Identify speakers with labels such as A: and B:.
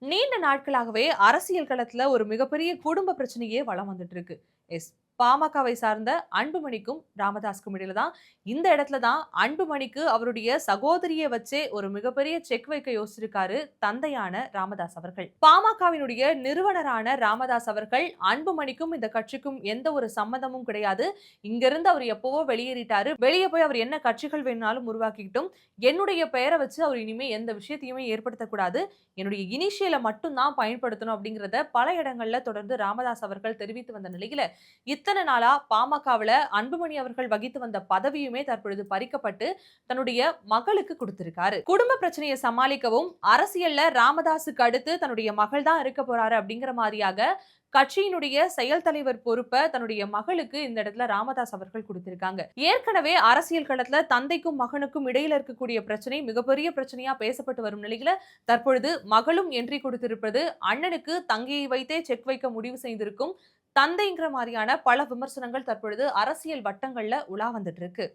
A: நீண்ட நாட்களாகவே அரசியல் களத்துல ஒரு மிகப்பெரிய குடும்ப பிரச்சனையே வலம் வந்துட்டு இருக்கு. எஸ். பாமகவை சார்ந்த அன்புமணிக்கும் ராமதாஸ்க்கும் இடையில தான் இந்த இடத்துல தான் அன்புமணிக்கு அவருடைய சகோதரியை வச்சே ஒரு மிகப்பெரிய செக் வைக்க யோசிச்சிருக்காரு தந்தையான ராமதாஸ் அவர்கள். பாமகவினுடைய நிறுவனரான ராமதாஸ் அவர்கள் அன்புமணிக்கும் இந்த கட்சிக்கும் எந்த ஒரு சம்மந்தமும் கிடையாது. இங்கிருந்து அவர் எப்பவோ வெளியேறிட்டாரு. வெளியே போய் அவர் என்ன கட்சிகள் வேணாலும் உருவாக்கிக்கிட்டும் என்னுடைய பெயரை வச்சு அவர் இனிமே எந்த விஷயத்தையுமே ஏற்படுத்தக்கூடாது. என்னுடைய இனிஷியலை மட்டும் தான் பயன்படுத்தணும் அப்படிங்கிறத பல இடங்கள்ல தொடர்ந்து ராமதாஸ் அவர்கள் தெரிவித்து வந்த நிலையில இத்தனை நாளா பாமகவுல அன்புமணி அவர்கள் வகித்து வந்த பதவியுமே தற்பொழுது பறிக்கப்பட்டு தன்னுடைய மகளுக்கு கொடுத்திருக்காரு. குடும்ப பிரச்சனையை சமாளிக்கவும் அரசியல்ல ராமதாஸுக்கு அடுத்து தன்னுடைய மகள் தான் இருக்க போறாரு அப்படிங்கிற மாதிரியாக கட்சியினுடைய செயல் தலைவர் பொறுப்பை தன்னுடைய மகளுக்கு இந்த இடத்துல ராமதாஸ் அவர்கள் கொடுத்திருக்காங்க. ஏற்கனவே அரசியல் களத்துல தந்தைக்கும் மகனுக்கும் இடையில இருக்கக்கூடிய பிரச்சனை மிகப்பெரிய பிரச்சனையா பேசப்பட்டு வரும் நிலையில தற்பொழுது மகளும் என்ட்ரி கொடுத்திருப்பது அண்ணனுக்கு தங்கையை வைத்தே செக் வைக்க முடிவு செய்திருக்கும் தந்தைங்கிற மாதிரியான பல விமர்சனங்கள் தற்பொழுது அரசியல் வட்டங்கள்ல உலா வந்துட்டு இருக்கு.